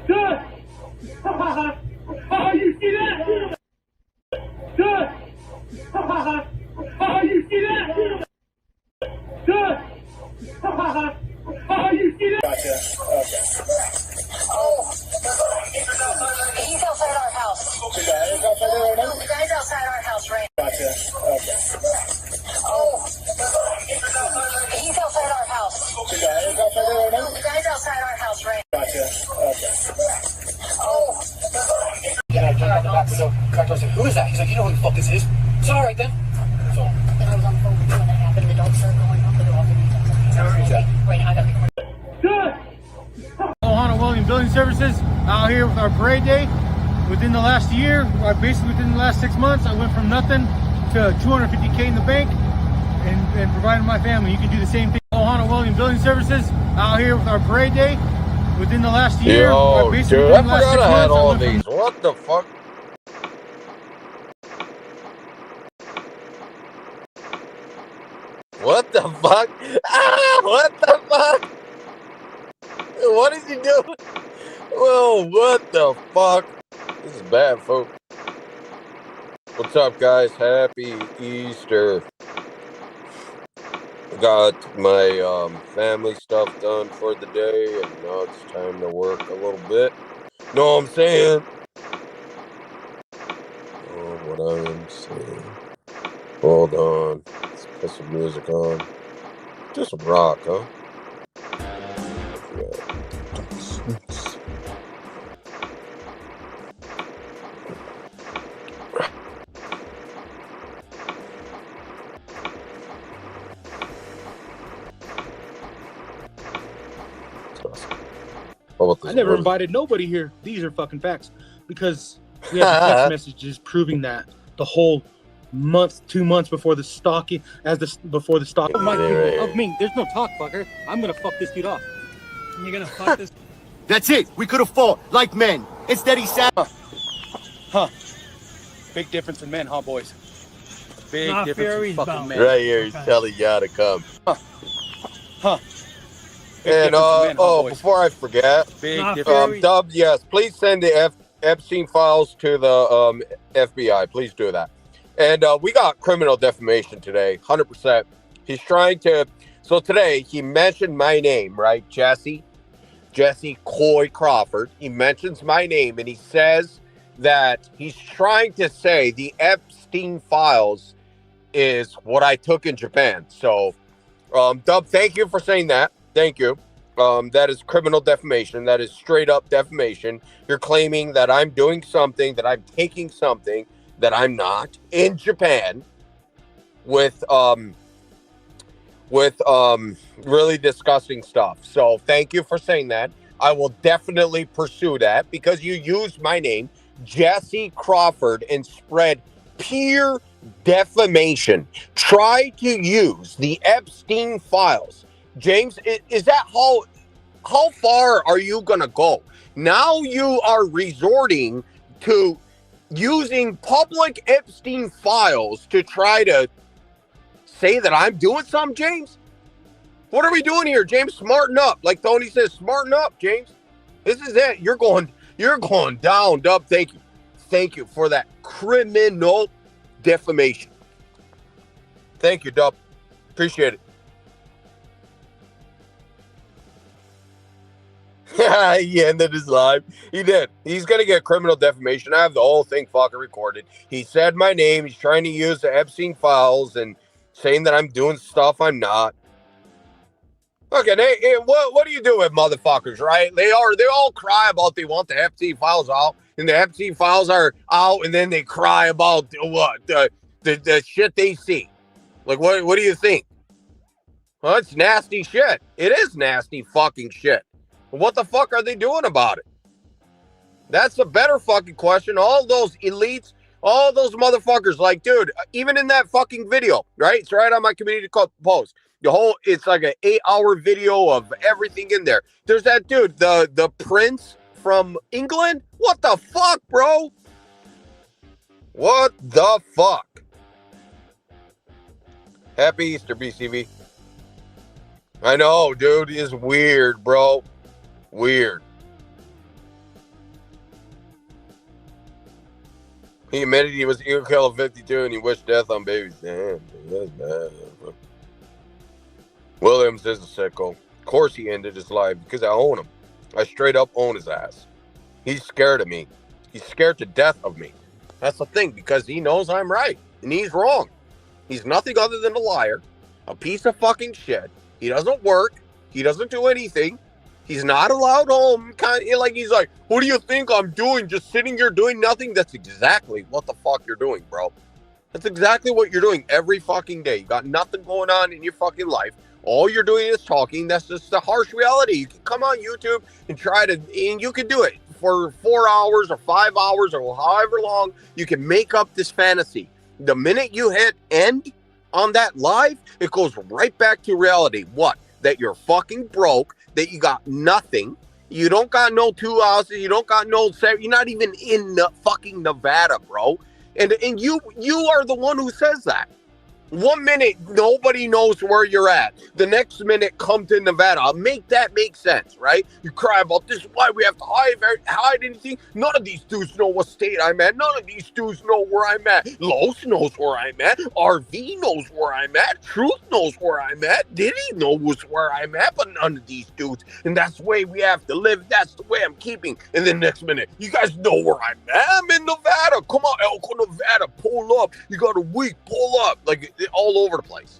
Good. Oh, you see that? Good. Oh, you see that? Good. Oh, you see that? Gotcha. Okay. Oh, he's outside our house. The guy is outside there right now? The guy's outside our house right Gotcha. Okay. Oh, he's outside our house. The guy is outside there right now? The guy's outside our house right Gotcha. Okay. Oh. Yeah, I jumped on the back of the car. I was like, who is that? He's like, you know who the fuck this is? It's all right then. So, And I was on the phone with you when that happened. The dogs started going up, but they're all going to be right now. I got the Good. Ohana Welding Building Services out here with our parade day. Within the last year, basically within the last 6 months, I went from nothing to 250K in the bank and providing my family. You can do the same thing. Ohana Welding Building Services out here with our parade day. Within the last year, Yo, basically dude, I within the last 6 forgot I had months, all went from these. What the fuck? What the fuck? Ah, what the fuck? What is he doing? Whoa, what the fuck? This is bad, folks. What's up, guys? Happy Easter. Got my family stuff done for the day, and now it's time to work a little bit. Know what I'm saying? Oh, what I am saying. Hold on. Let's put some music on. Just rock, huh? Yeah. I never invited nobody here. These are fucking facts. Because we have text messages proving that the whole month, 2 months before the stalking, before the stalking. of me. There's no talk, fucker. I'm gonna fuck this dude off. You're gonna fuck this. That's it. We could have fought like men. Instead, he sat. Big difference in men, huh, boys? Big Nah, difference Fury's in fucking bound. men. Right here, he's telling y'all to come. Big And difference in men, huh, boys? before I forget, Big Nah, difference. Fury. Dub, yes, please send the Epstein files to the FBI. Please do that. And we got criminal defamation today, 100%. He's trying to. So today he mentioned my name, right, Jesse Coy Crawford. He mentions my name, and he says that he's trying to say the Epstein files is what I took in Japan. So, Dub, thank you for saying that. Thank you. That is criminal defamation. That is straight up defamation. You're claiming that I'm doing something, that I'm taking something that I'm not in Japan with really disgusting stuff. So thank you for saying that. I will definitely pursue that because you used my name, Jesse Crawford, and spread pure defamation. Try to use the Epstein files. James, is that how far are you going to go? Now you are resorting to using public Epstein files to try to say that I'm doing something, James? What are we doing here, James? Smarten up. Like Tony says, smarten up, James. This is it. You're going down, Dub. Thank you. Thank you for that criminal defamation. Thank you, Dub. Appreciate it. He ended his live. He did. He's going to get criminal defamation. I have the whole thing fucking recorded. He said my name. He's trying to use the Epstein files and saying that I'm doing stuff I'm not. Okay, what do you do with motherfuckers, right? They all cry about they want the Epstein files out, and the Epstein files are out, and then they cry about what? The shit they see. Like, what do you think? Well, it's nasty shit. It is nasty fucking shit. What the fuck are they doing about it? That's a better fucking question. All those elites, all those motherfuckers, like, dude, even in that fucking video, right? It's right on my community post. It's like an 8-hour video of everything in there. There's that dude, the prince from England. What the fuck, bro? What the fuck? Happy Easter, BCV. I know, dude. It's weird, bro. Weird. He admitted he was eagle kill of 52 and he wished death on babies. Damn, that's bad. Williams is a sicko. Of course he ended his life because I own him. I straight up own his ass. He's scared of me. He's scared to death of me. That's the thing, because he knows I'm right and he's wrong. He's nothing other than a liar, a piece of fucking shit. He doesn't work. He doesn't do anything. He's not allowed home. Like he's like, what do you think I'm doing? Just sitting here doing nothing? That's exactly what the fuck you're doing, bro. That's exactly what you're doing every fucking day. You got nothing going on in your fucking life. All you're doing is talking. That's just the harsh reality. You can come on YouTube and try to, and you can do it for 4 hours or 5 hours or however long. You can make up this fantasy. The minute you hit end on that live, it goes right back to reality. What? That you're fucking broke, that you got nothing. You don't got no 2 houses. You don't got no, you're not even in fucking Nevada, bro. And you are the one who says that. 1 minute, nobody knows where you're at. The next minute, come to Nevada. Make that make sense, right? You cry about this, why we have to hide anything. None of these dudes know what state I'm at. None of these dudes know where I'm at. Los knows where I'm at. RV knows where I'm at. Truth knows where I'm at. Diddy knows where I'm at, but none of these dudes. And that's the way we have to live. That's the way I'm keeping. And then next minute, you guys know where I'm at. I'm in Nevada. Come on, Elko, Nevada. Pull up. You got a week. Pull up. Like, all over the place.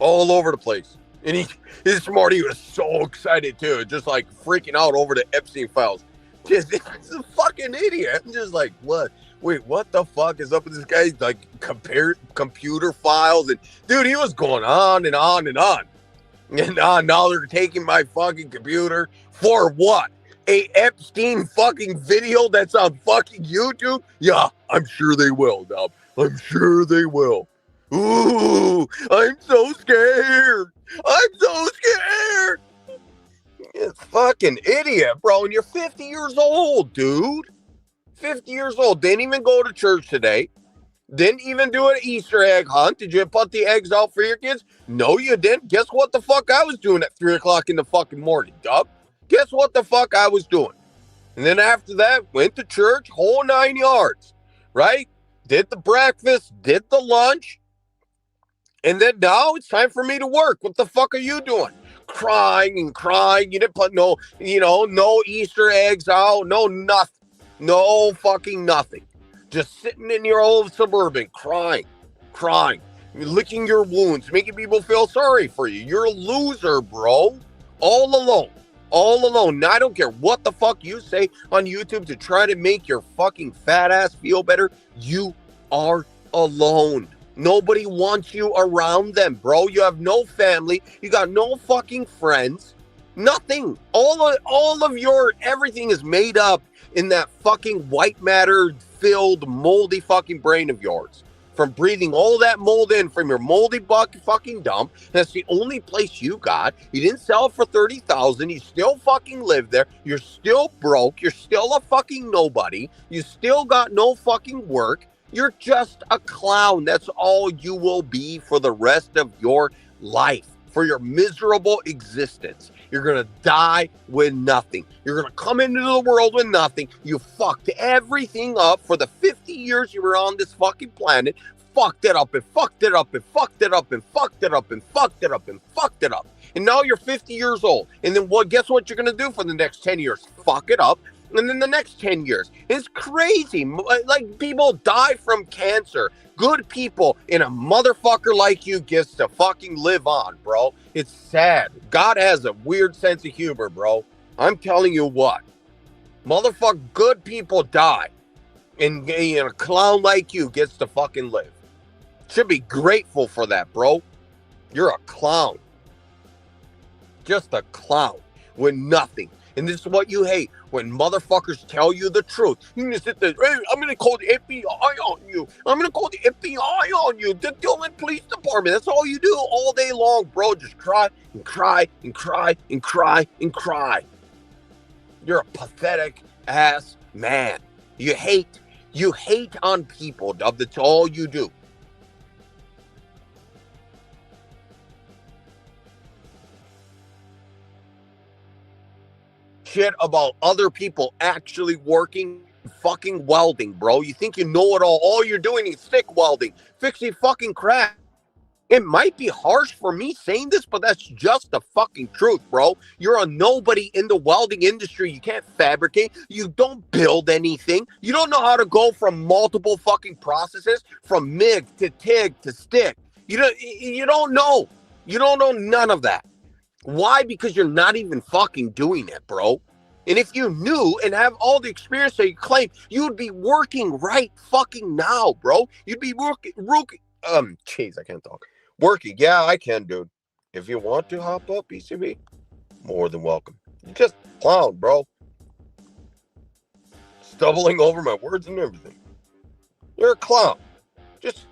All over the place. And this morning he was so excited too, just like freaking out over the Epstein files. Just, it's a fucking idiot. I'm just like, what? Wait, what the fuck is up with this guy? Like, computer files. And dude, he was going on and on and on. And now they're taking my fucking computer for what? A Epstein fucking video that's on fucking YouTube? Yeah, I'm sure they will, Dub. I'm sure they will. Ooh, I'm so scared. I'm so scared. You fucking idiot, bro. And you're 50 years old, dude. 50 years old. Didn't even go to church today. Didn't even do an Easter egg hunt. Did you put the eggs out for your kids? No, you didn't. Guess what the fuck I was doing at 3 o'clock in the fucking morning, Dub? Guess what the fuck I was doing? And then after that, went to church, whole 9 yards, right? Did the breakfast, did the lunch, and then now it's time for me to work. What the fuck are you doing? Crying and crying. You didn't put no Easter eggs out, no nothing. No fucking nothing. Just sitting in your old Suburban, crying, licking your wounds, making people feel sorry for you. You're a loser, bro. All alone. Now, I don't care what the fuck you say on YouTube to try to make your fucking fat ass feel better. You are alone. Nobody wants you around them, bro. You have no family. You got no fucking friends. Nothing. All of your everything is made up in that fucking white matter filled moldy fucking brain of yours. From breathing all that mold in from your moldy fucking dump. That's the only place you got. You didn't sell it for $30,000. You still fucking live there. You're still broke. You're still a fucking nobody. You still got no fucking work. You're just a clown. That's all you will be for the rest of your life. For your miserable existence. You're going to die with nothing. You're going to come into the world with nothing. You fucked everything up for the 50 years you were on this fucking planet. Fucked it up and fucked it up and fucked it up and fucked it up and fucked it up and fucked it up. And now you're 50 years old. And then guess what you're going to do for the next 10 years? Fuck it up. And then the next 10 years. It's crazy. Like, people die from cancer. Good people in a motherfucker like you gets to fucking live on, bro. It's sad. God has a weird sense of humor, bro. I'm telling you what. Motherfucker, good people die. And a clown like you gets to fucking live. Should be grateful for that, bro. You're a clown. Just a clown with nothing. And this is what you hate. When motherfuckers tell you the truth. You can sit there, hey, I'm going to call the FBI on you. I'm going to call the FBI on you. The Dillon Police Department. That's all you do all day long, bro. Just cry and cry and cry and cry and cry. You're a pathetic ass man. You hate on people, Dub. That's all you do. Shit about other people actually working fucking welding, bro. You think you know it all. All you're doing is stick welding, fixing fucking crap. It might be harsh for me saying this, but that's just the fucking truth, bro. You're a nobody in the welding industry. You can't fabricate. You don't build anything. You don't know how to go from multiple fucking processes, from MIG to TIG to stick. You don't know. You don't know none of that. Why? Because you're not even fucking doing it, bro. And if you knew and have all the experience that you claim, you would be working right fucking now, bro. You'd be working, jeez, I can't talk. Working, yeah, I can, dude. If you want to hop up, BCB, more than welcome. You just clown, bro. Stumbling over my words and everything. You're a clown. Just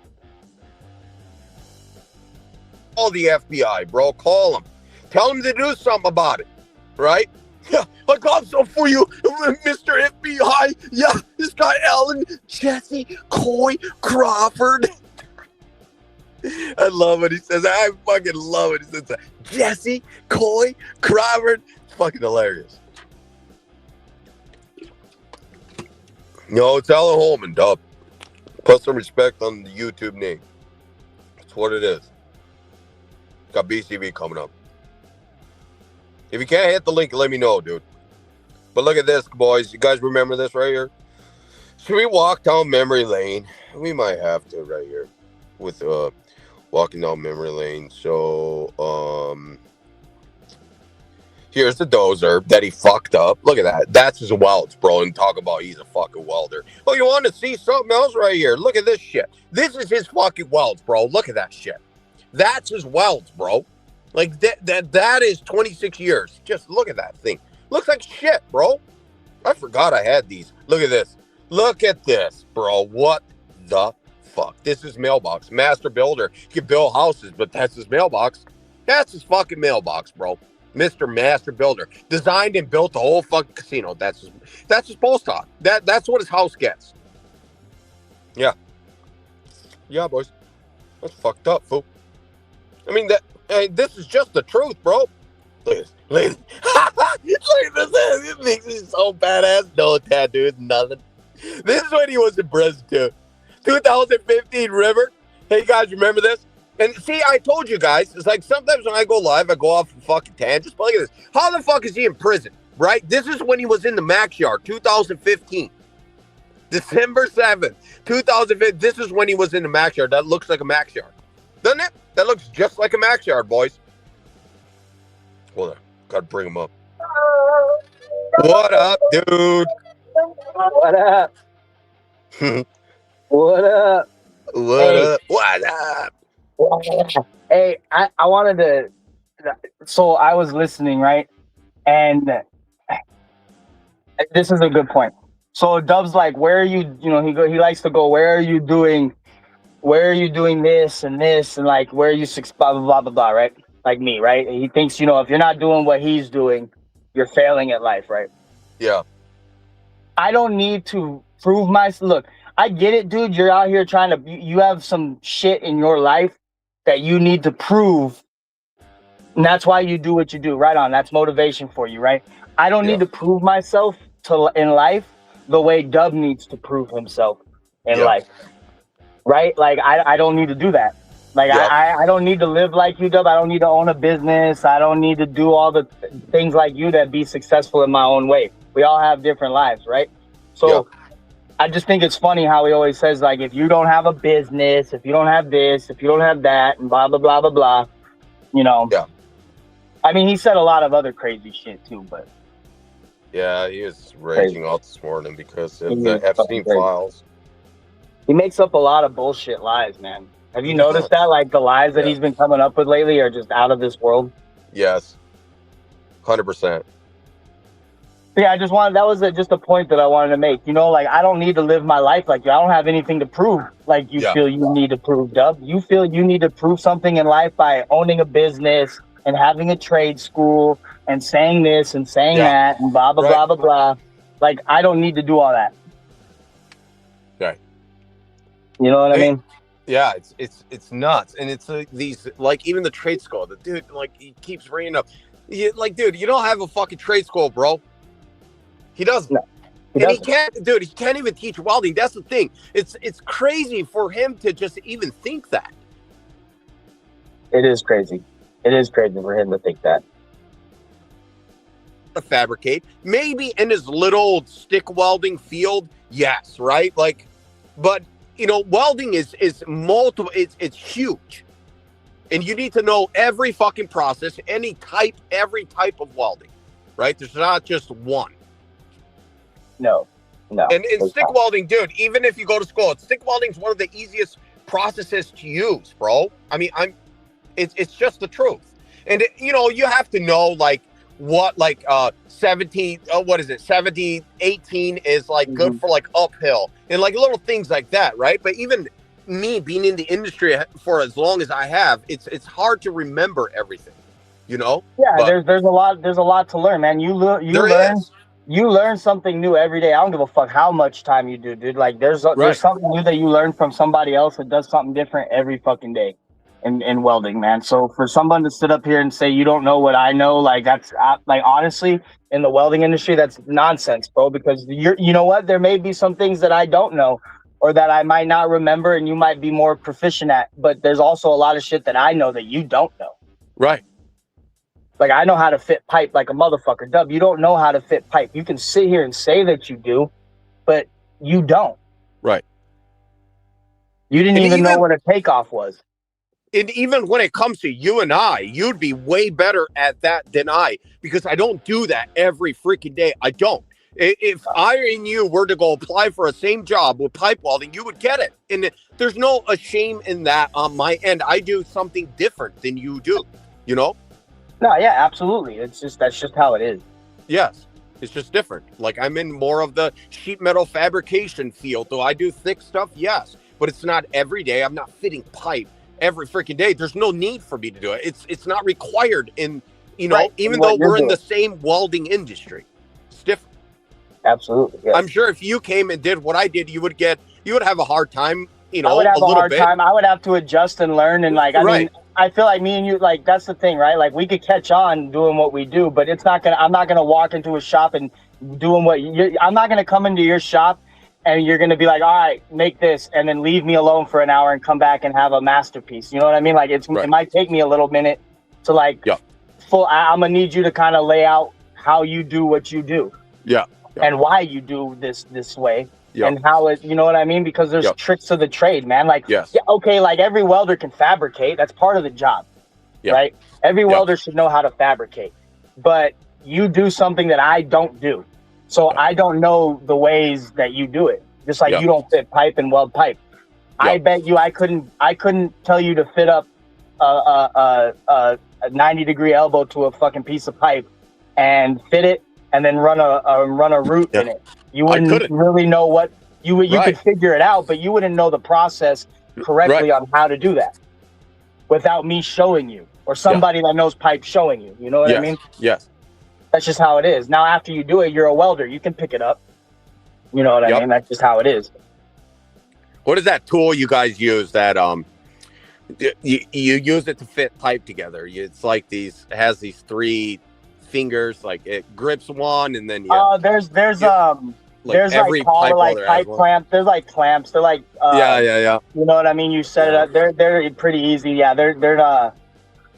call the FBI, bro. Call them. Tell them to do something about it, right? Yeah, I got some for you, Mr. FBI. Yeah, this guy Alan, Jesse, Coy, Crawford. I love what he says. I fucking love it. He says, Jesse, Coy, Crawford. It's fucking hilarious. No, it's Alan Holman, dub. Put some respect on the YouTube name. That's what it is. Got BCB coming up. If you can't hit the link, let me know, dude. But look at this, boys. You guys remember this right here? Should we walk down memory lane? We might have to right here with walking down memory lane. So here's the dozer that he fucked up. Look at that. That's his welds, bro. And talk about he's a fucking welder. Oh, you want to see something else right here? Look at this shit. This is his fucking welds, bro. Look at that shit. That's his welds, bro. Like that is 26 years. Just look at that thing. Looks like shit, bro. I forgot I had these. Look at this. Look at this, bro. What the fuck? This is mailbox. Master builder. He can build houses, but that's his mailbox. That's his fucking mailbox, bro. Mr. Master Builder. Designed and built the whole fucking casino. That's his post op. That's what his house gets. Yeah. Yeah, boys. That's fucked up, fool. I mean, this is just the truth, bro. Look at this. Look at this. It makes me so badass. No tattoos, nothing. This is when he was in prison, too. 2015 River. Hey, guys, remember this? And see, I told you guys, it's like sometimes when I go live, I go off on fucking tangents. But look at this. How the fuck is he in prison, right? This is when he was in the Max Yard, 2015. December 7th, 2015. This is when he was in the Max Yard. That looks like a Max Yard. Doesn't it? That looks just like a Max Yard, boys. Hold on. Gotta bring him up. What up, dude? What up? What up? What up? What up? Hey, I wanted to. So I was listening, right? And this is a good point. So Dub's like, where are you? You know, he likes to go. Where are you doing this and this and like where are you blah blah blah blah blah, right? Like me, right? He thinks, you know, if you're not doing what he's doing, you're failing at life, right? Yeah. I don't need to prove myself. Look, I get it, dude. You're out here trying to. You have some shit in your life that you need to prove, and that's why you do what you do. Right on. That's motivation for you, right? I don't need to prove myself in life the way Dub needs to prove himself in life. Right? Like, I don't need to do that. Like, I don't need to live like you, Dub. I don't need to own a business. I don't need to do all the things like you that be successful in my own way. We all have different lives, right? So I just think it's funny how he always says, like, if you don't have a business, if you don't have this, if you don't have that, and blah, blah, blah, blah, blah, you know. Yeah. I mean, he said a lot of other crazy shit, too, but. Yeah, he was raging out this morning because of the Epstein files. He makes up a lot of bullshit lies, man. Have you noticed that? Like, the lies that he's been coming up with lately are just out of this world. Yes. 100%. Yeah, that was just a point that I wanted to make. You know, like, I don't need to live my life like you. I don't have anything to prove like you feel you need to prove, Dub. You feel you need to prove something in life by owning a business and having a trade school and saying this and saying that and blah, blah, blah, blah, blah. Like, I don't need to do all that. Right. You know what I mean? Yeah, it's nuts. And it's like these, like, even the trade school, the dude, like, he keeps bringing up. Like, dude, you don't have a fucking trade school, bro. He doesn't. No. And he can't, dude. He can't even teach welding. That's the thing. It's crazy for him to just even think that. It is crazy. It is crazy for him to think that. To fabricate, maybe in his little stick welding field, yes, right? Like, but you know, welding is multiple. It's huge, and you need to know every fucking process, every type of welding, right? There's not just one. No. And in stick welding, dude, even if you go to school, stick welding is one of the easiest processes to use, bro. I mean, it's just the truth. And you know, you have to know like what 17, what is it? 70, 18 is like good for like uphill and like little things like that, right? But even me being in the industry for as long as I have, it's hard to remember everything, you know? Yeah, but there's a lot to learn, man. You learn something new every day. I don't give a fuck how much time you do, dude. Like there's something new that you learn from somebody else that does something different every fucking day in welding, man. So for someone to sit up here and say you don't know what I know, like that's like honestly in the welding industry, that's nonsense, bro. Because you know what? There may be some things that I don't know or that I might not remember and you might be more proficient at, but there's also a lot of shit that I know that you don't know. Right. Like, I know how to fit pipe like a motherfucker. Dub, you don't know how to fit pipe. You can sit here and say that you do, but you don't. Right. You didn't even know what a takeoff was. And even when it comes to you and I, you'd be way better at that than I, because I don't do that every freaking day. I don't. If I and you were to go apply for a same job with pipe welding, you would get it. And there's no shame in that on my end. I do something different than you do, you know? No, yeah, absolutely. That's just how it is. Yes, it's just different. Like I'm in more of the sheet metal fabrication field. Do I do thick stuff? Yes, but it's not every day. I'm not fitting pipe every freaking day. There's no need for me to do it. It's not required in, you know, Right. even What though we're you're in the doing. same welding industry. It's different. Absolutely. Yes. I'm sure if you came and did what I did, you would have a hard time, you know, I would have a little hard bit. time. I would have to adjust and learn. And like, I mean, I feel like me and you, like, that's the thing, right? Like, we could catch on doing what we do, but I'm not gonna walk into a shop and doing I'm not gonna come into your shop and you're gonna be like, all right, make this, and then leave me alone for an hour and come back and have a masterpiece. You know what I mean? Like, it might take me a little minute to like, I'm gonna need you to kind of lay out how you do what you do. Yeah. And why you do this way. Yep. And how it, you know what I mean? Because there's tricks of the trade, man. Like, okay, like every welder can fabricate. That's part of the job, right? Every welder should know how to fabricate. But you do something that I don't do. So I don't know the ways that you do it. Just like you don't fit pipe and weld pipe. I bet you I couldn't tell you to fit up a 90-degree elbow to a fucking piece of pipe and fit it and then run a root in it. You wouldn't really know what you could figure it out, but you wouldn't know the process correctly on how to do that without me showing you or somebody that knows pipe showing you. You know what I mean? Yes. That's just how it is. Now, after you do it, you're a welder. You can pick it up. You know what I mean? That's just how it is. What is that tool you guys use that you use it to fit pipe together? It's like it has these 3 fingers, like it grips one and then there's like pipe clamps. There's like clamps. They're like yeah. You know what I mean? You set it up. They're pretty easy. Yeah, they're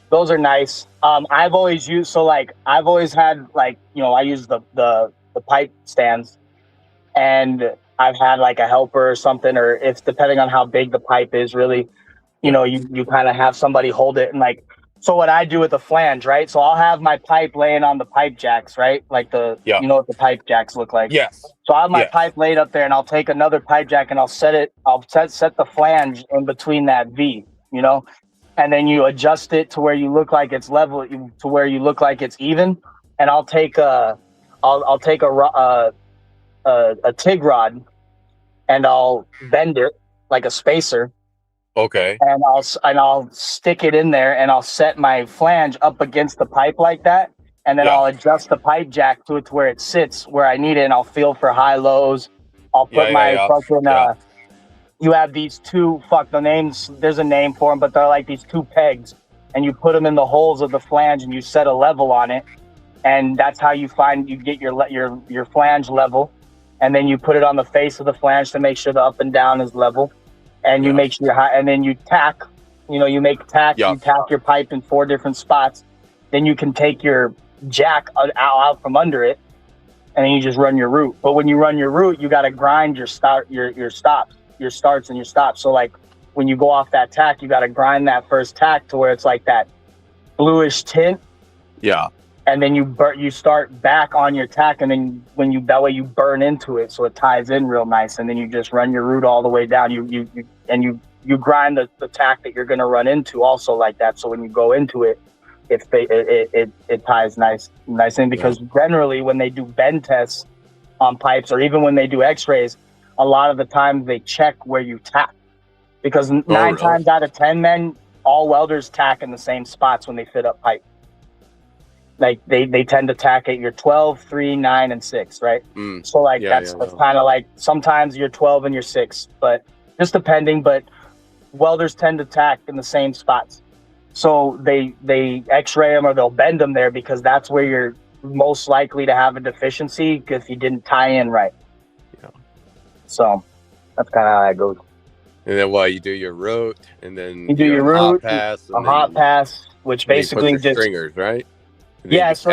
those are nice. I've always had like, you know, I use the pipe stands, and I've had like a helper or something, or it's depending on how big the pipe is, really, you know, you kind of have somebody hold it and like. So what I do with the flange, right? So I'll have my pipe laying on the pipe jacks, right? Like you know what the pipe jacks look like. Yes. So I have my pipe laid up there, and I'll take another pipe jack and I'll set the flange in between that V, you know, and then you adjust it to where you look like it's level, to where you look like it's even. And I'll take a TIG rod and I'll bend it like a spacer. Okay. And I'll stick it in there, and I'll set my flange up against the pipe like that, and then I'll adjust the pipe jack to it to where it sits where I need it, and I'll feel for high lows. I'll put fucking you have these 2 the names. There's a name for them, but they're like these 2 pegs, and you put them in the holes of the flange, and you set a level on it, and that's how you get your flange level. and then you put it on the face of the flange to make sure the up and down is level, and you make sure you're high, and then you tack. You know, you make tack. You tack your pipe in 4 different spots. Then you can take your jack out from under it, and then you just run your root. But when you run your root, you got to grind your starts and your stops. So like when you go off that tack, you got to grind that first tack to where it's like that bluish tint. Yeah. And then you start back on your tack, and then that way you burn into it, so it ties in real nice. And then you just run your root all the way down. You grind the tack that you're going to run into also like that. So when you go into it, it ties nice in, because generally when they do bend tests on pipes, or even when they do x-rays, a lot of the time they check where you tack, because 9 times out of 10, men, all welders tack in the same spots when they fit up pipe. Like they tend to tack at your 12, 3, 9, and 6, right? So like that's kind of like sometimes you're 12 and you're 6, but just depending. But welders tend to tack in the same spots. So they x-ray them or they'll bend them there, because that's where you're most likely to have a deficiency if you didn't tie in right. Yeah. So that's kind of how that goes. And then you do your root, and then you do your root, hot pass, which basically just stringers, right? Yeah, so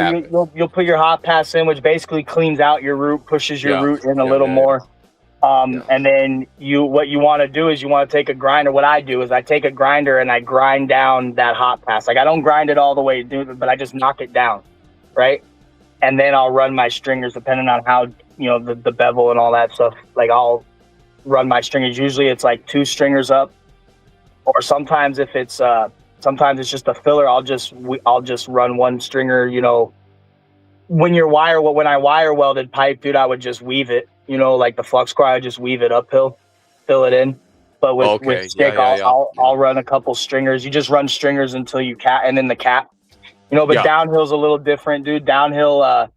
you'll put your hot pass in, which basically cleans out your root, pushes your root in a little more. And then what you want to do is you want to take a grinder. What I do is I take a grinder and I grind down that hot pass. Like I don't grind it all the way, but I just knock it down, right? And then I'll run my stringers depending on how, the bevel and all that stuff. Like I'll run my stringers. Usually it's like 2 stringers up, or sometimes if it's sometimes it's just a filler. I'll just run 1 stringer. When I wire welded pipe, dude, I would just weave it. Like the flux core, I just weave it uphill, fill it in. But with stick, I'll run a couple stringers. You just run stringers until you cap, and then the cap. But downhill's a little different, dude. Downhill,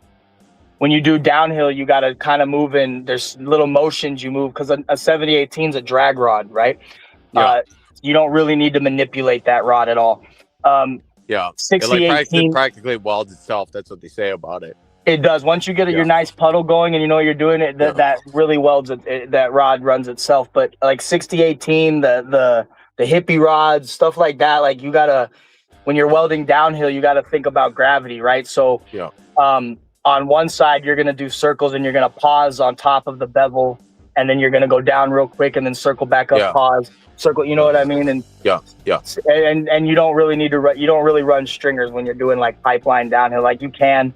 when you do downhill, you got to kind of move in. There's little motions you move, because a 7018 is a drag rod, right? You don't really need to manipulate that rod at all. 6018 practically welds itself. That's what they say about it. It does. Once you get your nice puddle going and you're doing it, that really welds it. That rod runs itself. But like 6018, the hippie rods, stuff like that. Like you gotta, when you're welding downhill, you gotta think about gravity, right? So on one side you're gonna do circles and you're gonna pause on top of the bevel, and then you're gonna go down real quick and then circle back up, pause, circle. You know what I mean? And and you don't really need to you don't really run stringers when you're doing like pipeline downhill. Like you can.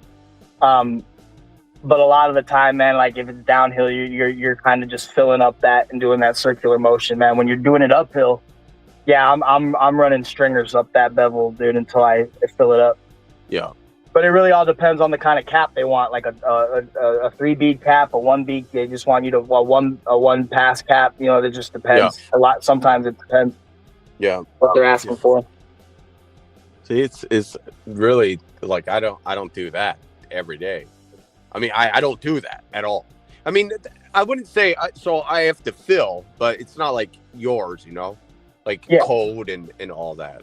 But a lot of the time, man, like if it's downhill, you're kind of just filling up that and doing that circular motion, man. When you're doing it uphill, I'm running stringers up that bevel, dude, until I fill it up. Yeah. But it really all depends on the kind of cap they want, like a 3 bead cap, a 1 bead. They just want you to a one pass cap. It just depends a lot. Sometimes it depends. Yeah. What they're asking for. See, it's really like I don't do that every day. I mean, I don't do that at all. I mean, I wouldn't say so I have to fill, but it's not like yours, like code and all that.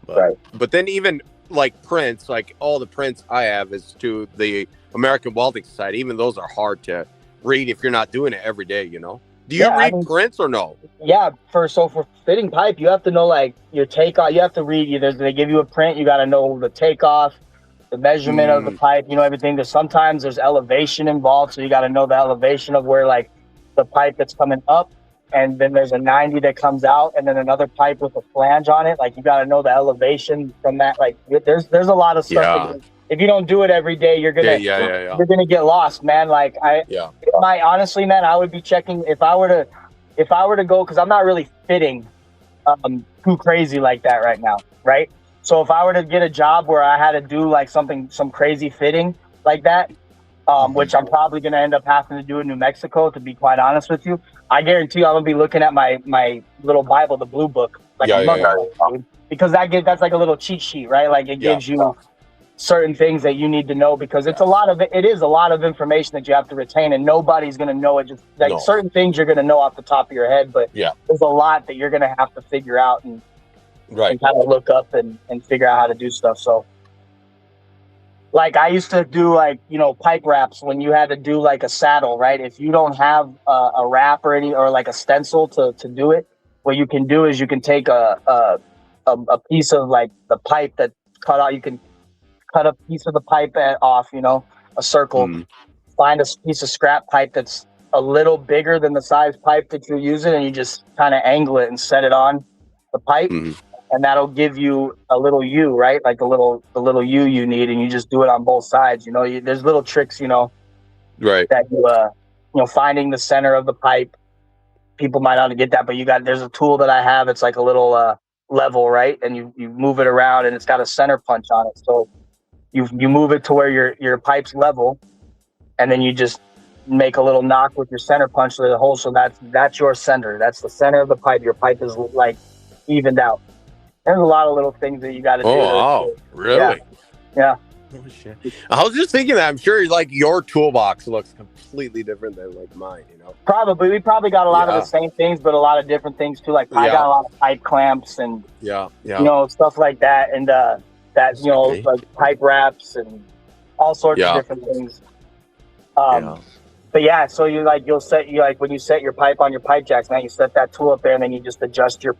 But then even like prints, like all the prints I have is to the American Welding Society. Even those are hard to read if you're not doing it every day, Do you read prints or no? Yeah, for fitting pipe, you have to know like your takeoff. You have to read either they give you a print, you got to know the takeoff, the measurement of the pipe, everything. Sometimes there's elevation involved, so you got to know the elevation of where like the pipe that's coming up, and then there's a 90 that comes out, and then another pipe with a flange on it. Like you got to know the elevation from that. Like there's a lot of stuff. If you don't do it every day, you're gonna you're gonna get lost, man. Like honestly, man, I would be checking if I were to go, because I'm not really fitting too crazy like that right now, right? So if I were to get a job where I had to do like some crazy fitting like that, which I'm probably going to end up having to do in New Mexico, to be quite honest with you, I guarantee you I'm going to be looking at my little Bible, the blue book, because that's like a little cheat sheet, right? Like it gives you certain things that you need to know, because it is a lot of information that you have to retain, and nobody's going to know it. Just like certain things you're going to know off the top of your head, but there's a lot that you're going to have to figure out and kind of look up and figure out how to do stuff. So like I used to do like, you know, pipe wraps when you had to do like a saddle, right? If you don't have a wrap or any, or like a stencil to do it, what you can do is you can take a piece of like the pipe that cut out. You can cut a piece of the pipe off, you know, a circle, find a piece of scrap pipe that's a little bigger than the size pipe that you're using, and you just kind of angle it and set it on the pipe. And that'll give you a little U, right? Like the little U you need, and you just do it on both sides. You know, there's little tricks, you know, Right. that you know, finding the center of the pipe. People might not get that, but there's a tool that I have. It's like a little level, right? And you move it around, and it's got a center punch on it. So you move it to where your pipe's level, and then you just make a little knock with your center punch to the hole. So that's your center. That's the center of the pipe. Your pipe is like evened out. There's a lot of little things that you got to do. Oh, wow. Really? Yeah. Oh, shit. I was just thinking that. I'm sure like your toolbox looks completely different than like mine, you know? We probably got a lot of the same things, but a lot of different things too. Like I got a lot of pipe clamps and, you know, stuff like that. And that, you know, like pipe wraps and all sorts of different things. But yeah, so you'll set when you set your pipe on your pipe jacks, man, you set that tool up there, and then you just adjust your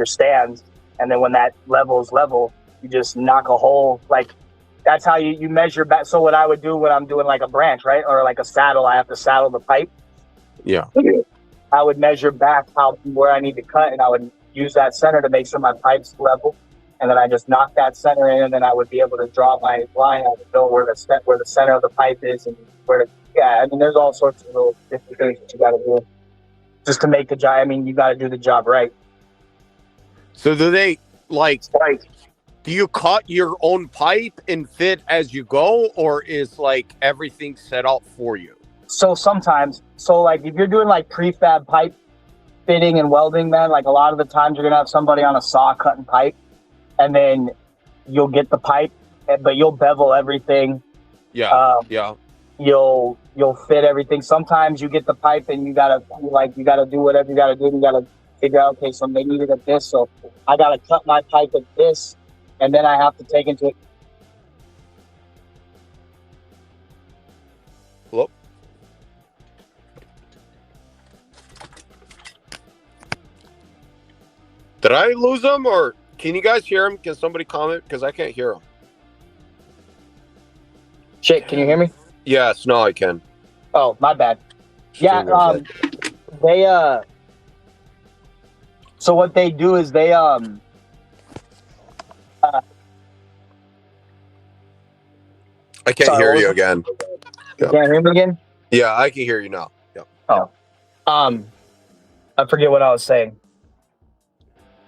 stands, and then when that level is level, you just knock a hole. Like that's how you measure back. So what I would do when I'm doing like a branch, right, or like a saddle, I have to saddle the pipe. Yeah. I would measure back where I need to cut, and I would use that center to make sure my pipe's level, and then I just knock that center in, and then I would be able to draw my line. I would know where the center of the pipe is and where to. Yeah, I mean, there's all sorts of little different things that you got to do just to make the job. I mean, you got to do the job right. So do they do you cut your own pipe and fit as you go, or is like everything set up for you? So sometimes, like if you're doing like prefab pipe fitting and welding, man, like a lot of the times you're gonna have somebody on a saw cutting pipe, and then you'll get the pipe, but you'll bevel everything. You'll fit everything. Sometimes you get the pipe and you gotta do whatever you gotta do. You gotta figure out, okay, so they need it at this, so I gotta cut my pipe at this, and then I have to take into it. Hello? Did I lose them, or can you guys hear him? Can somebody comment? Because I can't hear him. Shit, can you hear me? Yes, no, I can. Oh, my bad. Yeah, they so what they do is they I can't hear you again. You can't hear me again? Yeah, I can hear you now. Yeah. Oh. I forget what I was saying.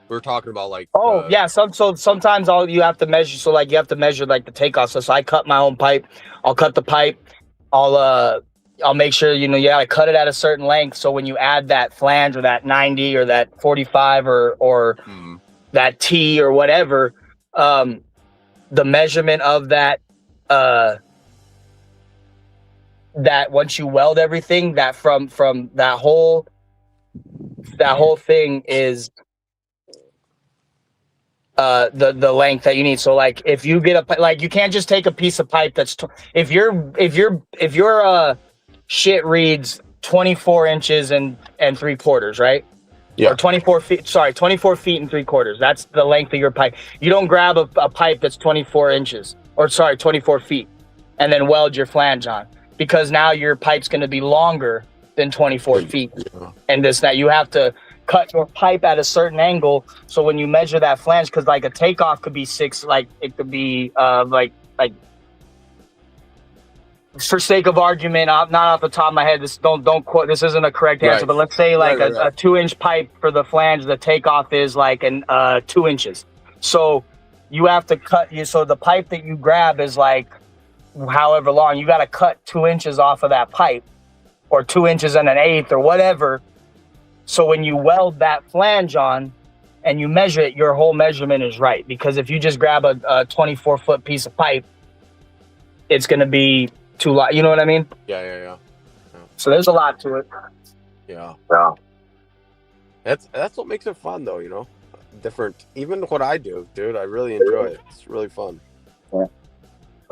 We were talking about like yeah, so sometimes you have to measure, so like you have to measure like the takeoff. So I cut my own pipe. I'll cut the pipe. I'll make sure, you know, you gotta cut it at a certain length. So when you add that flange or that 90 or that 45 or that T or whatever, the measurement of that once you weld everything, that from that whole thing is the length that you need. So like if you get you can't just take a piece of pipe that's if your shit reads 24 inches and 3/4, right? Yeah. Or 24 feet and 3/4. That's the length of your pipe. You don't grab a pipe that's 24 feet and then weld your flange on, because now your pipe's going to be longer than 24 feet. And you have to cut your pipe at a certain angle. So when you measure that flange, because like a takeoff could be 6, like it could be like for sake of argument, not off the top of my head, don't quote, this isn't a correct answer, but let's say like a 2-inch pipe for the flange, the takeoff is like 2 inches. So you have to so the pipe that you grab is like however long, you got to cut 2 inches off of that pipe, or 2 inches and 1/8 or whatever. So when you weld that flange on and you measure it, your whole measurement is right. Because if you just grab a 24-foot piece of pipe, it's going to be too long. You know what I mean? Yeah. So there's a lot to it. Yeah. That's what makes it fun, though, you know? Different. Even what I do, dude, I really enjoy it. It's really fun. Yeah.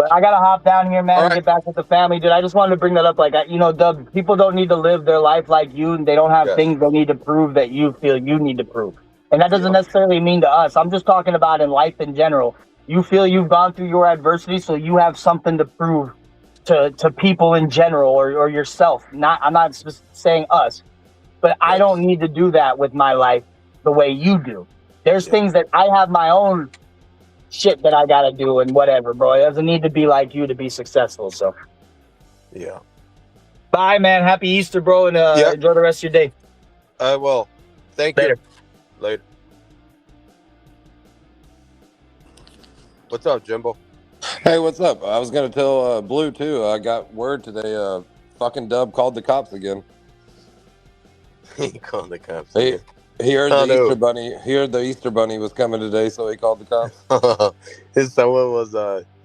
But I gotta hop down here, man, All and right. get back with the family, dude. I just wanted to bring that up. Like, the people don't need to live their life like you, and they don't have Yes. things they need to prove that you feel you need to prove. And that doesn't Yep. necessarily mean to us. I'm just talking about in life in general. You feel you've gone through your adversity, so you have something to prove to people in general or yourself. I'm not just saying us, but I don't need to do that with my life the way you do. There's things that I have my own shit that I gotta do and whatever, bro. It doesn't need to be like you to be successful. So Yeah. bye, man. Happy Easter, bro, and enjoy the rest of your day. I will. Thank Later. you. Later. What's up, Jimbo? Hey, what's up? I was gonna tell Blue too. I got word today. Fucking Dub called the cops again. He called the cops. He heard Oh, the no. Easter Bunny. He heard the Easter Bunny was coming today, so he called the cops. His someone was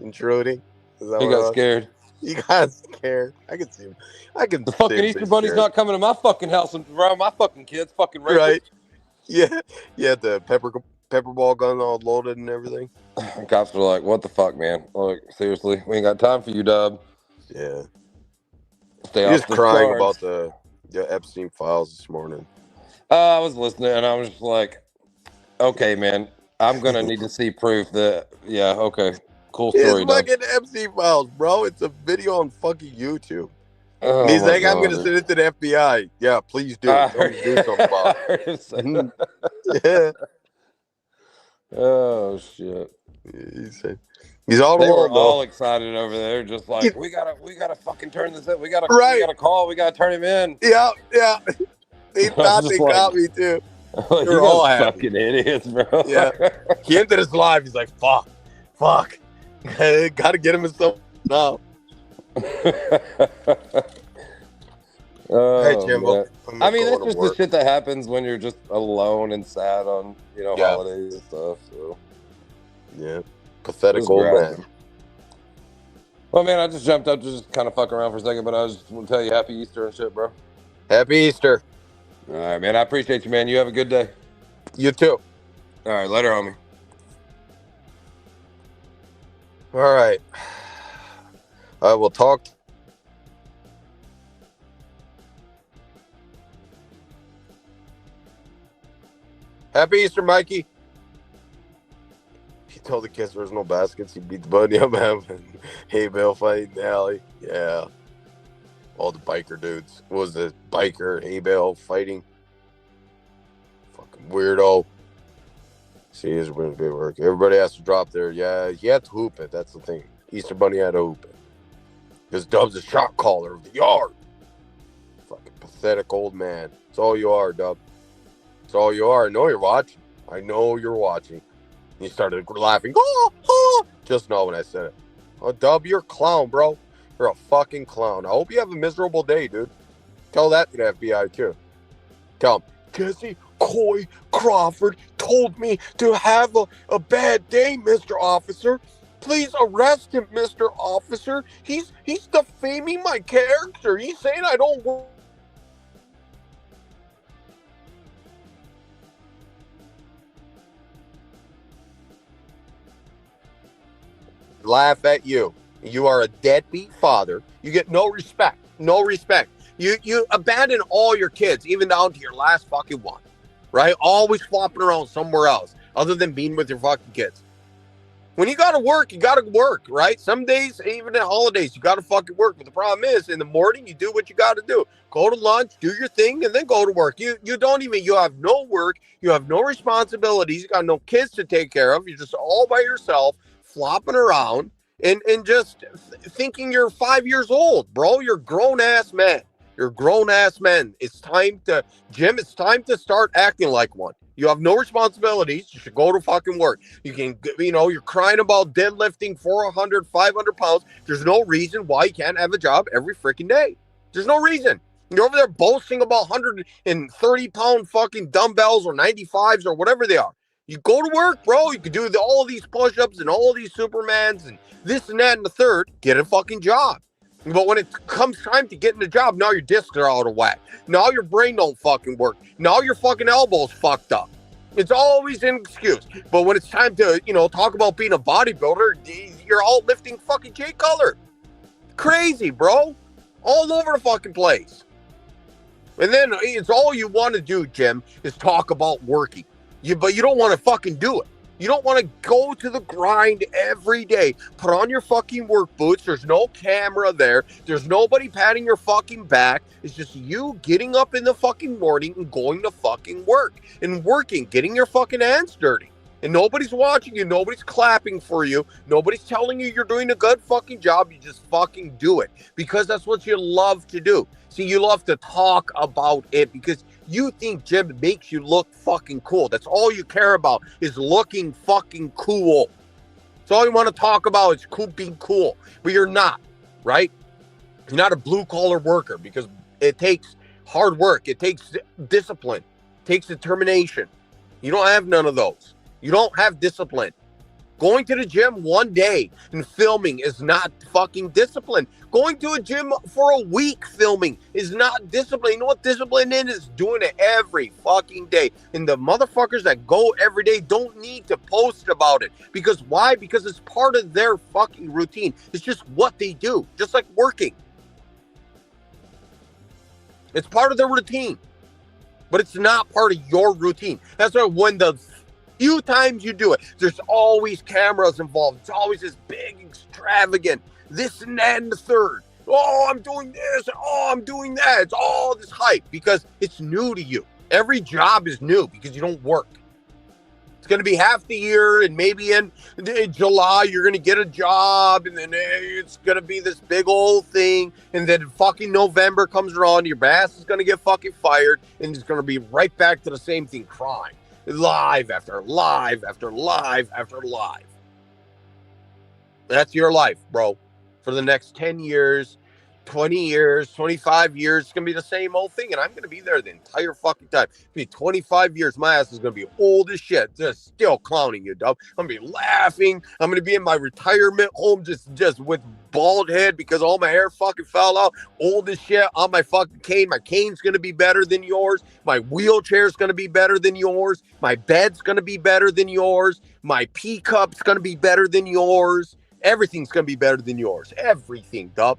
intruding. Is that He what it got was? scared. He got scared. I can see him. I can. The see fucking him Easter being Bunny's scared. not coming to my fucking house and around my fucking kids. Fucking racist. Right. Yeah. Yeah. The pepper ball gun all loaded and everything. And cops were like, "What the fuck, man? Look, seriously, we ain't got time for you, Dub. Yeah. Stay He off was the crying charts." about the Epstein files this morning. I was listening, and I was just like, "Okay, man, I'm gonna need to see proof that." Yeah, okay, cool story, It's Dub. fucking Epstein files, bro. It's a video on fucking YouTube. Oh, And he's my like, I'm God, gonna send it to the FBI. Yeah, please do. I Please do something about I heard him say it. that. Yeah. Oh shit! He's all They were alone, though. all excited over there, just like we gotta fucking turn this in. We gotta call. We gotta turn him in. Yeah, yeah. They I was thought just they like- got me too. Like, They you were all guys happy. fucking idiots, bro. Yeah. He ended his life. He's like, fuck. Gotta get him in some now. Oh, Hey, Jimbo. man. I'm I mean, going that's to just work. the shit that happens when you're just alone and sad on, Yeah. holidays and stuff. So, Yeah. Pathetic Just old grab. man. well, man, I just jumped up to just kind of fuck around for a second, but I just want to tell you Happy Easter and shit, bro. Happy Easter. All right, man. I appreciate you, man. You have a good day. You too. All right, later, homie. All right. I will talk. Happy Easter, Mikey. He told the kids there was no baskets. He beat the buddy up having hay bale fight in the alley. Yeah. All the biker dudes. What was the biker hay bale fighting? Fucking weirdo. See, his wins big work. Everybody has to drop there. Yeah, he had to hoop it. That's the thing. Easter Bunny had to hoop it. Because Dub's a shot caller of the yard. Fucking pathetic old man. That's all you are, Dub. That's all you are. I know you're watching. I know you're watching. He started laughing. Oh, oh. Just now when I said it. Oh, Dub, you're a clown, bro. You're a fucking clown. I hope you have a miserable day, dude. Tell that to the FBI, too. Tell him, Jesse Coy Crawford told me to have a bad day, Mr. Officer. Please arrest him, Mr. Officer. He's defaming my character. He's saying I don't work. Laugh at you. You are a deadbeat father. You get no respect. No respect. You abandon all your kids, even down to your last fucking one. Right? Always flopping around somewhere else other than being with your fucking kids. When you gotta work, you gotta work, right? Some days, even at holidays, you gotta fucking work. But the problem is, in the morning, you do what you gotta do. Go to lunch, do your thing, and then go to work. You have no work, you have no responsibilities, you got no kids to take care of. You're just all by yourself, flopping around, and just thinking you're 5 years old, bro. You're grown ass men. You're grown ass men. It's time to, Jim, it's time to start acting like one. You have no responsibilities. You should go to fucking work. You can, you're crying about deadlifting 400, 500 pounds. There's no reason why you can't have a job every freaking day. There's no reason. You're over there boasting about 130 pound fucking dumbbells or 95s or whatever they are. You go to work, bro. You can do all of these push-ups and all of these Supermans and this and that and the third. Get a fucking job. But when it comes time to get in the job, now your discs are out of whack. Now your brain don't fucking work. Now your fucking elbow's fucked up. It's always an excuse. But when it's time to, talk about being a bodybuilder, you're out lifting fucking Jay Cutler. Crazy, bro. All over the fucking place. And then it's all you want to do, Jim, is talk about working. But you don't want to fucking do it. You don't want to go to the grind every day. Put on your fucking work boots. There's no camera there. There's nobody patting your fucking back. It's just you getting up in the fucking morning and going to fucking work. And working, getting your fucking hands dirty. And nobody's watching you. Nobody's clapping for you. Nobody's telling you you're doing a good fucking job. You just fucking do it. Because that's what you love to do. See, you love to talk about it because you think Jim makes you look fucking cool. That's all you care about is looking fucking cool. That's all you want to talk about is being cool. But you're not, right? You're not a blue-collar worker because it takes hard work. It takes discipline. It takes determination. You don't have none of those. You don't have discipline. Going to the gym one day and filming is not fucking discipline. Going to a gym for a week filming is not discipline. You know what discipline is? Doing it every fucking day. And the motherfuckers that go every day don't need to post about it. Because why? Because it's part of their fucking routine. It's just what they do. Just like working. It's part of their routine. But it's not part of your routine. That's why when the few times you do it, there's always cameras involved. It's always this big, extravagant, this and that and the third. Oh, I'm doing this. Oh, I'm doing that. It's all this hype because it's new to you. Every job is new because you don't work. It's going to be half the year, and maybe in July you're going to get a job, and then it's going to be this big old thing, and then fucking November comes around, your ass is going to get fucking fired, and it's going to be right back to the same thing, crime. Live after live after live after live. That's your life, bro. For the next 10 years, 20 years, 25 years, it's going to be the same old thing. And I'm going to be there the entire fucking time. It's going to be 25 years. My ass is going to be old as shit. Just still clowning you, dog. I'm going to be laughing. I'm going to be in my retirement home just with bald head because all my hair fucking fell out. Old as shit on my fucking cane. My cane's going to be better than yours. My wheelchair's going to be better than yours. My bed's going to be better than yours. My pee cup's going to be better than yours. Everything's going to be better than yours. Everything, dog.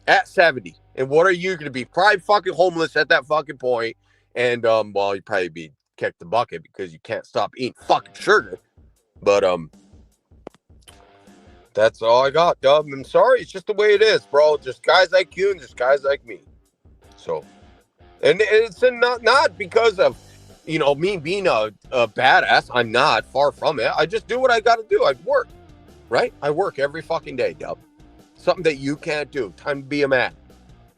At 70. And what are you going to be? Probably fucking homeless at that fucking point. And, well, you'd probably be kicked the bucket because you can't stop eating fucking sugar. But, that's all I got, dub. I'm sorry. It's just the way it is, bro. Just guys like you and just guys like me. So, and it's not because of, you know, me being a badass. I'm not. Far from it. I just do what I got to do. I work, right? I work every fucking day, dub. Something that you can't do. Time to be a man.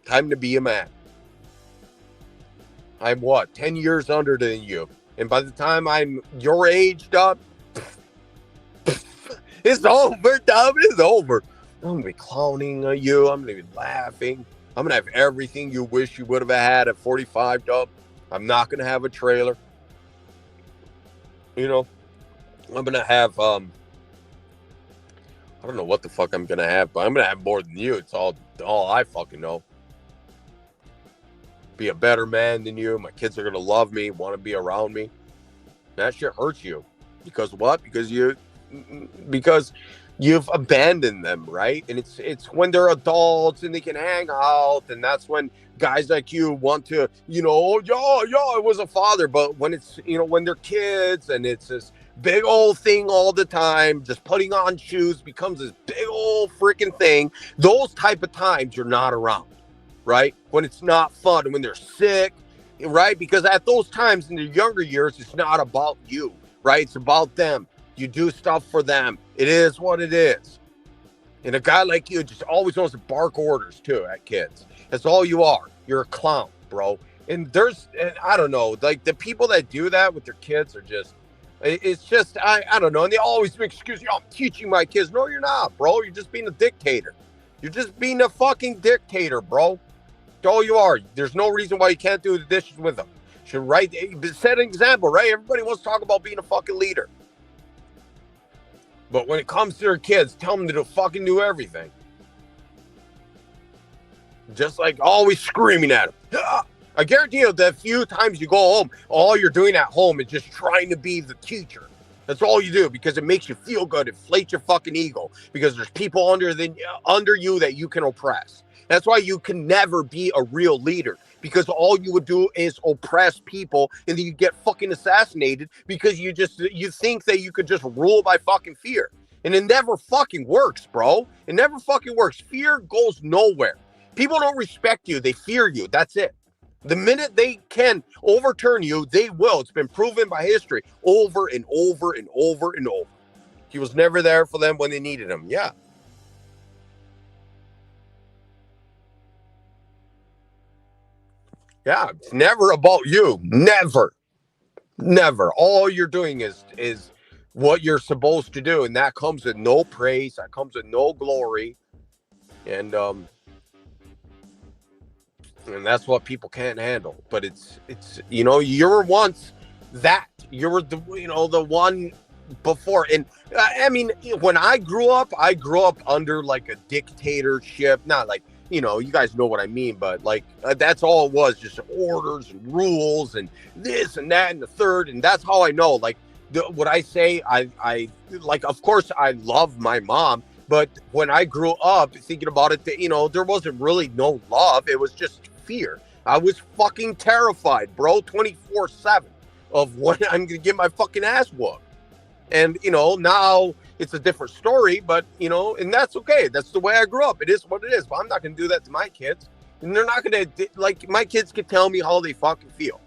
Time to be a man. I'm what? 10 years under than you. And by the time I'm your age, dub, it's over, dub. It's over. I'm going to be clowning at you. I'm going to be laughing. I'm going to have everything you wish you would have had at 45, dub. I'm not going to have a trailer. You know, I'm going to have, I don't know what the fuck I'm going to have, but I'm going to have more than you. It's all I fucking know. Be a better man than you. My kids are going to love me, want to be around me. That shit hurts you. Because what? Because you've abandoned them, right? And it's when they're adults and they can hang out, and that's when guys like you want to, you know, I was a father. But when it's, you know, when they're kids and it's this big old thing all the time, just putting on shoes becomes this big old freaking thing. Those type of times you're not around, right? When it's not fun and when they're sick, right? Because at those times in the younger years, it's not about you, right? It's about them. You do stuff for them. It is what it is. And a guy like you just always wants to bark orders too at kids. That's all you are. You're a clown, bro. And I don't know, like the people that do that with their kids are just, it's just, I don't know. And they always make excuses. I'm teaching my kids. No, you're not, bro. You're just being a dictator. You're just being a fucking dictator, bro. That's all you are. There's no reason why you can't do the dishes with them. You should set an example, right? Everybody wants to talk about being a fucking leader. But when it comes to their kids, tell them to fucking do everything. Just like always screaming at them. I guarantee you that few times you go home, all you're doing at home is just trying to be the teacher. That's all you do because it makes you feel good. It inflates your fucking ego because there's people under you that you can oppress. That's why you can never be a real leader, because all you would do is oppress people, and then you get fucking assassinated because you think that you could just rule by fucking fear. And it never fucking works, bro. It never fucking works. Fear goes nowhere. People don't respect you. They fear you. That's it. The minute they can overturn you, they will. It's been proven by history over and over and over and over. He was never there for them when they needed him. Yeah. Yeah, it's never about you. Never. Never. All you're doing is what you're supposed to do, and that comes with no praise. That comes with no glory. And that's what people can't handle. But it's you know, you were once that. You were the one before. And I mean, when I grew up under like a dictatorship. Not like, you know, you guys know what I mean, but like that's all it was, just orders and rules and this and that and the third. And that's how I know, like, what I say, I like, of course I love my mom, but when I grew up thinking about it, you know, there wasn't really no love. It was just fear. I was fucking terrified, bro, 24/7 of when I'm gonna get my fucking ass whooped. And, you know, now it's a different story, but, you know, and that's okay. That's the way I grew up. It is what it is, but I'm not going to do that to my kids. And they're not going to, like, my kids can tell me how they fucking feel.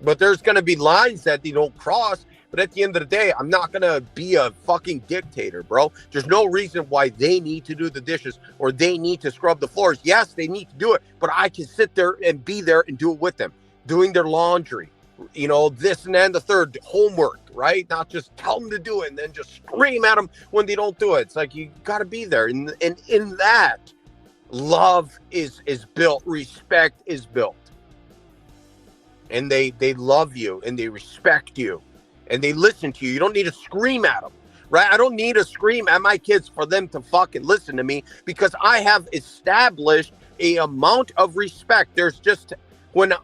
But there's going to be lines that they don't cross. But at the end of the day, I'm not going to be a fucking dictator, bro. There's no reason why they need to do the dishes or they need to scrub the floors. Yes, they need to do it, but I can sit there and be there and do it with them, doing their laundry. You know, this and then the third, homework, right? Not just tell them to do it and then just scream at them when they don't do it. It's like, you got to be there. And in that, love is built, respect is built. And they love you and they respect you and they listen to you. You don't need to scream at them, right? I don't need to scream at my kids for them to fucking listen to me, because I have established a amount of respect. There's just, when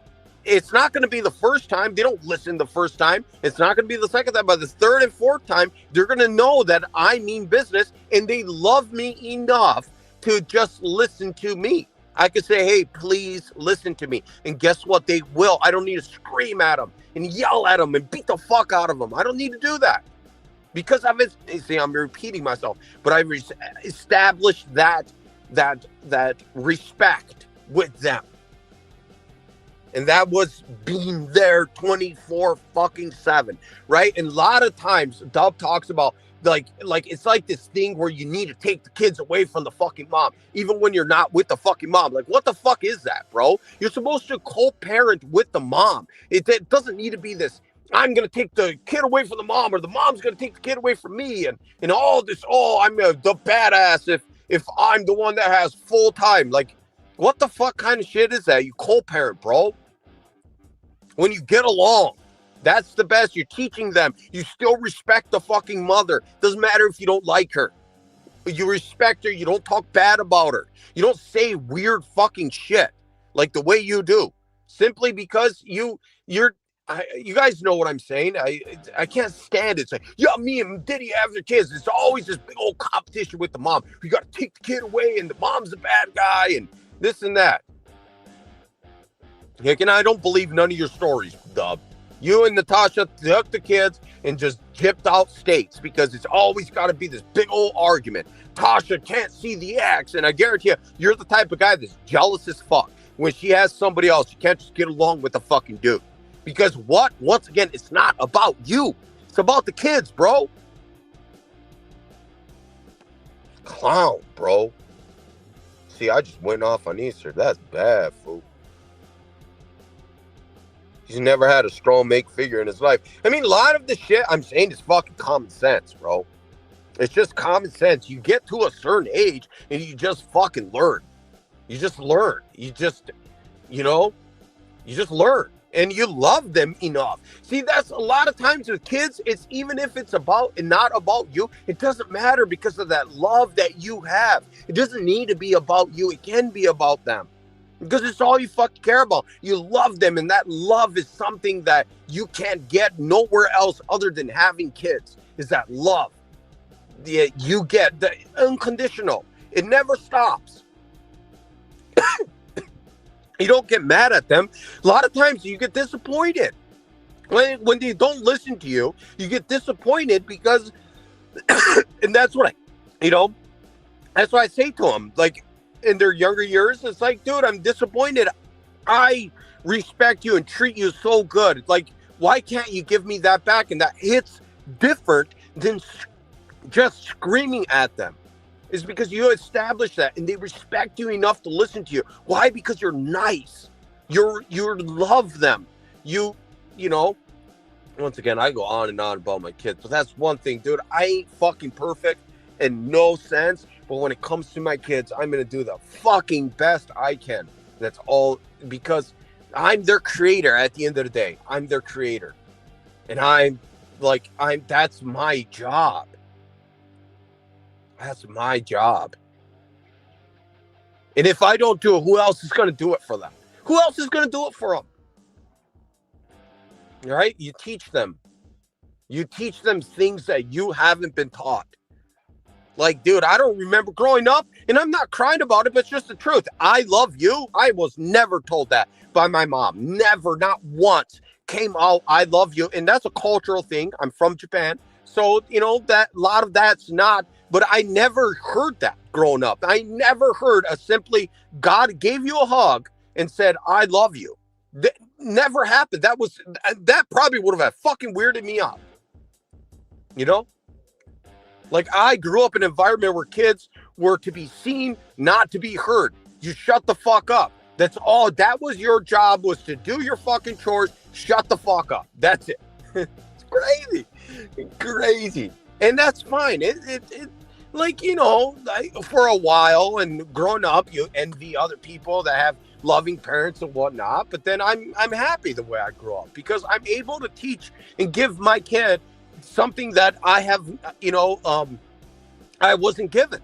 it's not going to be the first time. They don't listen the first time. It's not going to be the second time. But the third and fourth time, they're going to know that I mean business and they love me enough to just listen to me. I could say, hey, please listen to me. And guess what? They will. I don't need to scream at them and yell at them and beat the fuck out of them. I don't need to do that. Because I'm repeating myself. But I've established that respect with them. And that was being there 24/7, right? And a lot of times, Dub talks about like it's like this thing where you need to take the kids away from the fucking mom, even when you're not with the fucking mom. Like, what the fuck is that, bro? You're supposed to co-parent with the mom. It doesn't need to be this, I'm going to take the kid away from the mom, or the mom's going to take the kid away from me, and all this, I'm the badass if I'm the one that has full time. Like, what the fuck kind of shit is that? You co-parent, bro. When you get along, that's the best. You're teaching them. You still respect the fucking mother. Doesn't matter if you don't like her. You respect her. You don't talk bad about her. You don't say weird fucking shit like the way you do. Simply because you guys know what I'm saying. I can't stand it. It's like, yeah, me and Diddy have their kids. It's always this big old competition with the mom. You got to take the kid away, and the mom's a bad guy, and this and that. Heck, and I don't believe none of your stories, Dub. You and Natasha took the kids and just jipped out states because it's always got to be this big old argument. Tasha can't see the ex, and I guarantee you're the type of guy that's jealous as fuck. When she has somebody else, you can't just get along with the fucking dude. Because what? Once again, it's not about you. It's about the kids, bro. Clown, bro. See, I just went off on Easter. That's bad, fool. He's never had a strong make figure in his life. I mean, a lot of the shit I'm saying is fucking common sense, bro. It's just common sense. You get to a certain age and you just fucking learn. You just learn. You just learn. And you love them enough. See, that's a lot of times with kids, it's even if it's about and not about you, it doesn't matter because of that love that you have. It doesn't need to be about you. It can be about them. because it's all you fucking care about. You love them, and that love is something that you can't get nowhere else other than having kids. Is that love? Yeah, you get the unconditional. It never stops. You don't get mad at them. A lot of times you get disappointed when they don't listen to you. You get disappointed because, and that's what that's what I say to them. Like in their younger years, it's like, dude, I'm disappointed. I respect you and treat you so good. Like, why can't you give me that back? And that hits different than just screaming at them. Is because you establish that and they respect you enough to listen to you. Why? Because you're nice. You love them. You know, once again, I go on and on about my kids, but that's one thing, dude. I ain't fucking perfect in no sense, but when it comes to my kids, I'm going to do the fucking best I can. That's all, because I'm their creator at the end of the day. I'm their creator. And that's my job. That's my job. And if I don't do it, who else is going to do it for them? Who else is going to do it for them? All right? You teach them. You teach them things that you haven't been taught. Like, dude, I don't remember growing up, and I'm not crying about it, but it's just the truth. I love you. I was never told that by my mom. Never, not once came out, I love you. And that's a cultural thing. I'm from Japan. So, that a lot of that's not, but I never heard that growing up. I never heard simply God gave you a hug and said, I love you. That never happened. That probably would have fucking weirded me out. Like, I grew up in an environment where kids were to be seen, not to be heard. You shut the fuck up. That's all. That was your job, was to do your fucking chores. Shut the fuck up. That's it. It's crazy. And that's fine. For a while and growing up, you envy other people that have loving parents and whatnot. But then I'm happy the way I grew up, because I'm able to teach and give my kid something that I have, I wasn't given.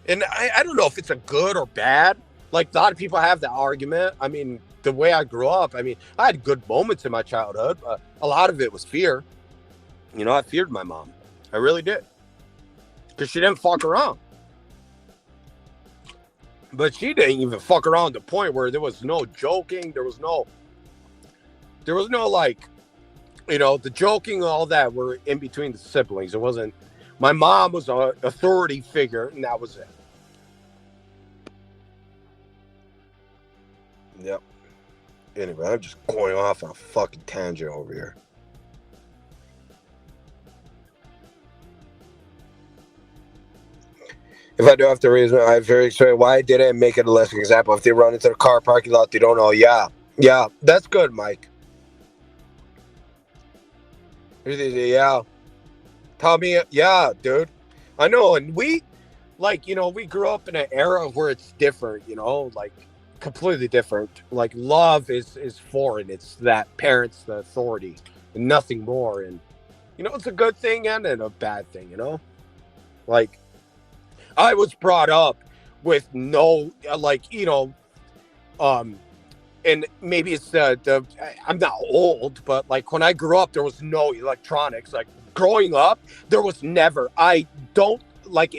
And I don't know if it's a good or bad. Like, a lot of people have that argument. I mean, the way I grew up, I had good moments in my childhood. A lot of it was fear. I feared my mom. I really did. Because she didn't fuck around. But she didn't even fuck around to the point where there was no joking. There was no like, the joking and all that were in between the siblings. It wasn't, my mom was an authority figure, and that was it. Yep. Anyway, I'm just going off on a fucking tangent over here. If I do have to raise I'm very excited. Why did I make it a lesson example? If they run into the car parking lot, they don't know. Yeah, that's good, Mike. Yeah. Tell me, yeah, dude. I know, and we grew up in an era where it's different, like completely different. Like, love is foreign. It's that parents, the authority, and nothing more. And, it's a good thing and a bad thing, Like, I was brought up with no, and maybe it's I'm not old, but like when I grew up, there was no electronics. Like, growing up, there was never, in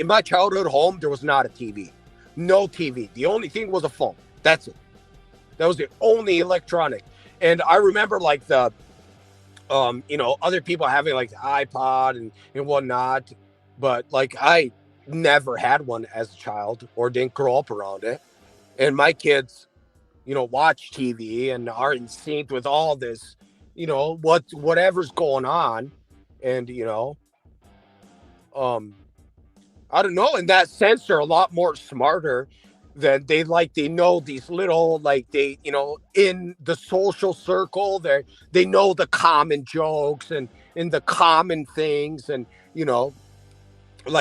my childhood home, there was not a TV. No TV. The only thing was a phone. That's it. That was the only electronic. And I remember the, other people having like the iPod and whatnot. But I never had one as a child or didn't grow up around it. And my kids, watch TV and are in sync with all this, whatever's going on. And, I don't know, in that sense, they're a lot more smarter than they know these little, in the social circle, they know the common jokes and the common things. And,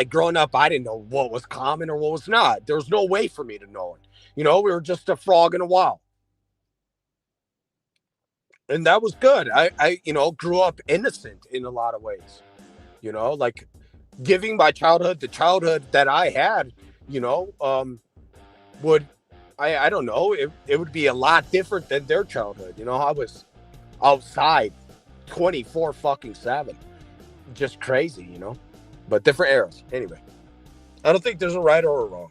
growing up, I didn't know what was common or what was not. There was no way for me to know it. We were just a frog in a well. And that was good. I grew up innocent in a lot of ways, giving my childhood, the childhood that I had, would, I don't know, it would be a lot different than their childhood. You know, I was outside 24 fucking 7. Just crazy, you know, but different eras. Anyway, I don't think there's a right or a wrong.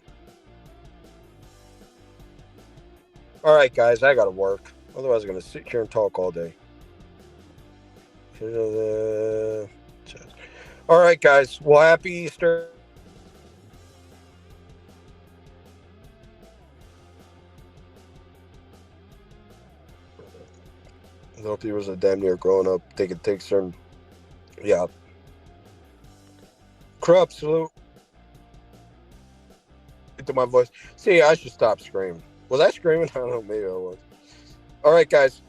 All right, guys, I got to work. Otherwise, I'm going to sit here and talk all day. All right, guys. Well, happy Easter. Those viewers are damn near growing up, taking things and yeah. Crap, salute. Into my voice. See, I should stop screaming. Was I screaming? I don't know. Maybe I was. All right, guys.